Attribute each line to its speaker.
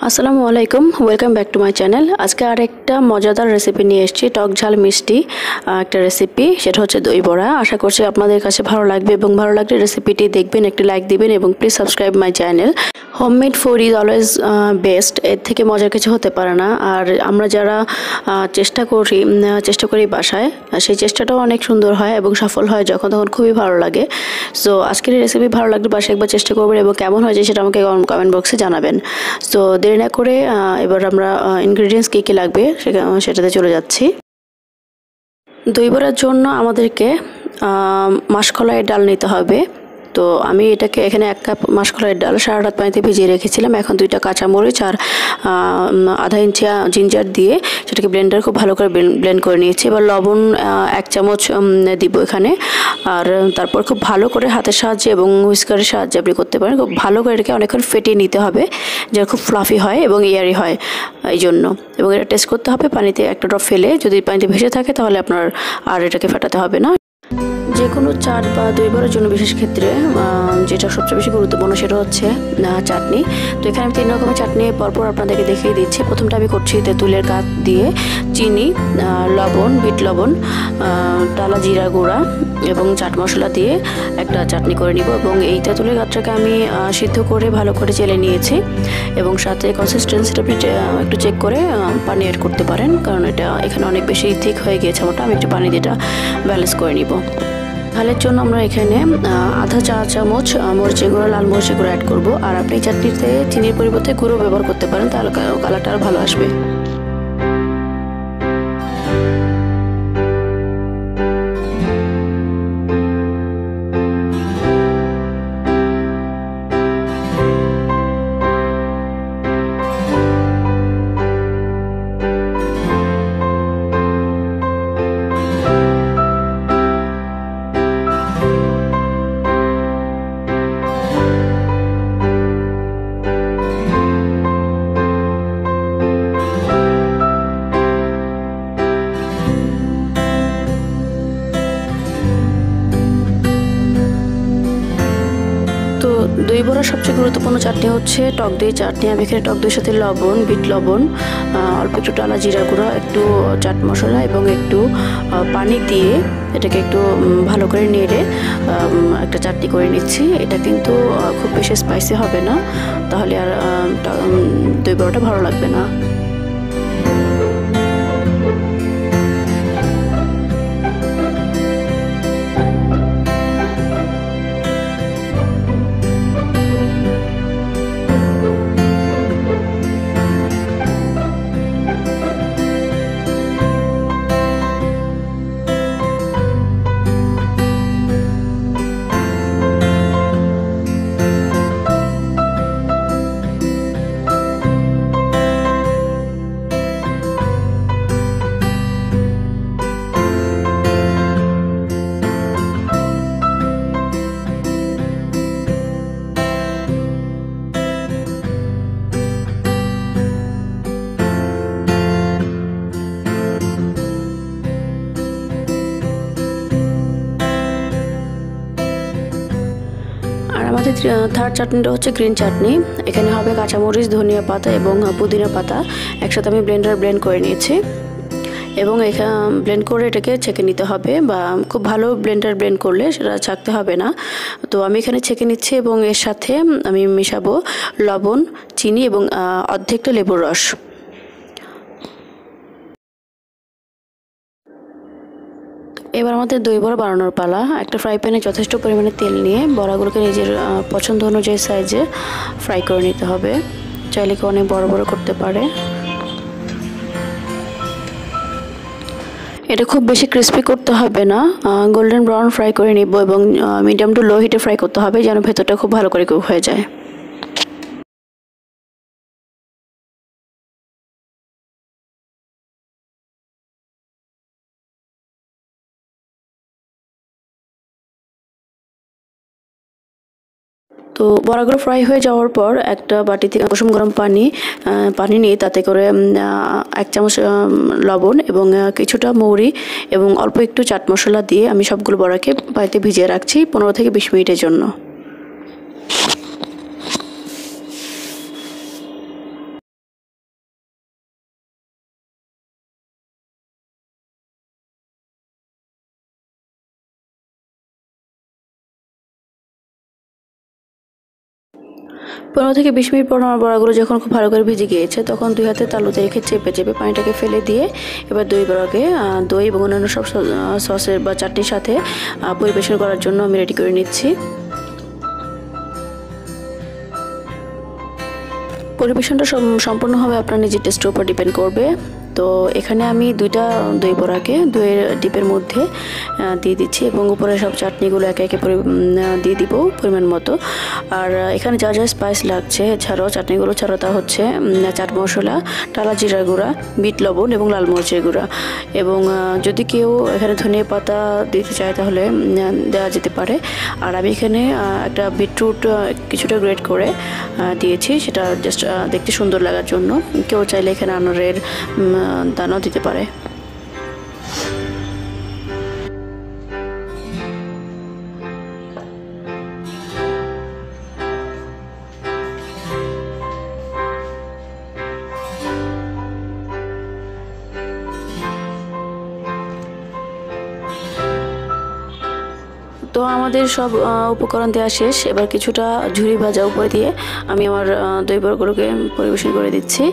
Speaker 1: আসসালামু আলাইকুম, welcome back to my channel. আজকে আরেকটা মজাদার রেসিপি নিয়ে এসেছি, টক ঝাল মিষ্টি একটা রেসিপি, সেটা হচ্ছে দই বড়া। আশা করছি আপনাদের কাছে ভালো লাগবে এবং ভালো লাগলে রেসিপিটি দেখবেন, একটি লাইক দিবেন এবং please subscribe my channel. Homemade food is always best, এর থেকে মজার কিছু হতে পারে না। আর আমরা যারা চেষ্টা করি বাসায়, সেই চেষ্টাটাও অনেক সুন্দর হয় এবং সফল হয় যখন তখন, খুবই ভালো লাগে। সো আজকের এই রেসিপি ভালো লাগলে বাসায় একবার চেষ্টা করবেন এবং কেমন হয়েছে সেটা আমাকে কমেন্ট বক্সে জানাবেন। সো দেরি না করে এবার আমরা ইনগ্রেডিয়েন্টস কী কী লাগবে সেটাতে চলে যাচ্ছি। দই বড়ার জন্য আমাদেরকে মাসকলাইয়ের ডাল নিতে হবে। তো আমি এটাকে এখানে 1 কাপ মাসকলাইয়ের ডাল সারা রাত পানিতে ভিজিয়ে রেখেছিলাম। এখন 2টা কাঁচামরিচ আর আধা ইঞ্চি জিঞ্জার দিয়ে সেটাকে ব্লেন্ডার খুব ভালো করে ব্লেন্ড করে নিয়েছি। এবার লবণ 1 চামচ দিব এখানে। আর তারপর খুব ভালো করে হাতের সাহায্যে এবং হুইস্কারের সাহায্যে আপনি করতে পারেন। খুব ভালো করে এটাকে অনেকক্ষণ ফেটিয়ে নিতে হবে, যেন খুব ফ্লাফি হয় এবং এয়ারি হয় এই জন্য। এবং এটা টেস্ট করতে হবে পানিতে একটা ড্রপ ফেলে, যদি পানিতে ভেসে থাকে তাহলে আপনার আর এটাকে ফেটাতে হবে না। যে কোনো চাট বা দই বড়ার জন্য বিশেষ ক্ষেত্রে যেটা সবচেয়ে বেশি গুরুত্বপূর্ণ সেটা হচ্ছে চাটনি। তো এখানে আমি 3 রকমের চাটনি পরপর আপনাদেরকে দেখিয়ে দিচ্ছি। প্রথমটা আমি করছি তেঁতুলের গাছ দিয়ে চিনি, লবণ, বিট লবণ, টালা জিরা গুঁড়া এবং চাট মশলা দিয়ে একটা চাটনি করে নিব। এবং এই তেঁতুলের গাছটাকে আমি সিদ্ধ করে ভালো করে চেলে নিয়েছি এবং সাথে কনসিস্টেন্সিটা আপনি একটু চেক করে পানি অ্যাড করতে পারেন, কারণ এটা এখানে অনেক বেশি থিক হয়ে গিয়েছে। আমি একটু পানি দিয়ে এটা ব্যালেন্স করে নিব। ঝালের জন্য আমরা এখানে আধা চা চামচ মরিচের গুঁড়ো, লাল মরিচের গুঁড়ো অ্যাড করব। আর আপনি চাটনিতে চিনির পরিবর্তে গুঁড়ো ব্যবহার করতে পারেন, তাহলে কালারটা আরও ভালো আসবে। দই বড়ার সবচেয়ে গুরুত্বপূর্ণ চাটনি হচ্ছে টক দই চাটনি। আমি এখানে টক দইয়ের সাথে লবণ, বিট লবণ, অল্প একটু টালা জিরা গুঁড়া, একটু চাট মশলা এবং একটু পানি দিয়ে এটাকে একটু ভালো করে নেড়ে একটা চাটনি করে নিচ্ছি। এটা কিন্তু খুব বেশি স্পাইসি হবে না, তাহলে আর দই বড়াটা ভালো লাগবে না। আমাদের থার্ড চাটনিটা হচ্ছে গ্রিন চাটনি। এখানে হবে কাঁচামরিচ, ধনিয়া পাতা এবং পুদিনা পাতা একসাথে আমি ব্লেন্ড করে নিয়েছি এবং এখানে ব্লেন্ড করে এটাকে ছেঁকে নিতে হবে, বা খুব ভালো ব্লেন্ড করলে সেটা ছাঁকতে হবে না। তো আমি এখানে ছেঁকে নিচ্ছি এবং এর সাথে আমি মেশাবো লবণ, চিনি এবং অর্ধেকটা লেবুর রস। এবার আমাদের দই বড়া বানানোর পালা। একটা ফ্রাই প্যানে যথেষ্ট পরিমাণে তেল নিয়ে বড়াগুলোকে নিজের পছন্দ অনুযায়ী সাইজে ফ্রাই করে নিতে হবে। চাইলে কেউ অনেক বড় বড় করতে পারে। এটা খুব বেশি ক্রিস্পি করতে হবে না, গোল্ডেন ব্রাউন ফ্রাই করে নিব এবং মিডিয়াম টু লো হিটে ফ্রাই করতে হবে, যেন ভেতরটা খুব ভালো করে কুক হয়ে যায়। তো বড়াগুলো ফ্রাই হয়ে যাওয়ার পর একটা বাটিতে কুসুম গরম পানি নিয়ে তাতে করে 1 চামচ লবণ এবং কিছুটা মৌরি এবং অল্প একটু চাট মশলা দিয়ে আমি সবগুলো বড়াকে পানিতে ভিজিয়ে রাখছি 15 থেকে 20 মিনিটের জন্য। 15 থেকে 20 মিনিট পর আমার বড়াগুলো যখন খুব ভালো করে ভিজে গিয়েছে তখন দুই হাতে তালুতে রেখে চেপে চেপে পানিটাকে ফেলে দিয়ে এবার দই বড়াকে দই এবং অন্যান্য সব সসের বা চাটনির সাথে পরিবেশন করার জন্য আমি রেডি করে নিচ্ছি। পরিবেশনটা সম্পূর্ণভাবে আপনার নিজের টেস্টের উপর ডিপেন্ড করবে। তো এখানে আমি দুইটা দই বড়াকে দইয়ের ডিপের মধ্যে দিয়ে দিচ্ছি এবং উপরে সব চাটনিগুলো একে একে দিয়ে দিব পরিমাণ মতো। আর এখানে যা যা স্পাইস লাগছে এছাড়াও চাটনিগুলো ছাড়াও তা হচ্ছে চাট মশলা, টালা জিরার গুঁড়া, বিট লবণ এবং লাল মরিচের গুঁড়া। এবং যদি কেউ এখানে ধনিয়া পাতা দিতে চায় তাহলে দেওয়া যেতে পারে। আর আমি এখানে একটা বিটরুট কিছুটা গ্রেট করে দিয়েছি, সেটা জাস্ট দেখতে সুন্দর লাগার জন্য। কেউ চাইলে এখানে আনারের দানাও দিতে পারে। তো আমাদের সব উপকরণ দেওয়া শেষ। এবার কিছুটা ঝুরি ভাজা উপরে দিয়ে আমি আমার দই বড়াগুলোকে পরিবেশন করে দিচ্ছি।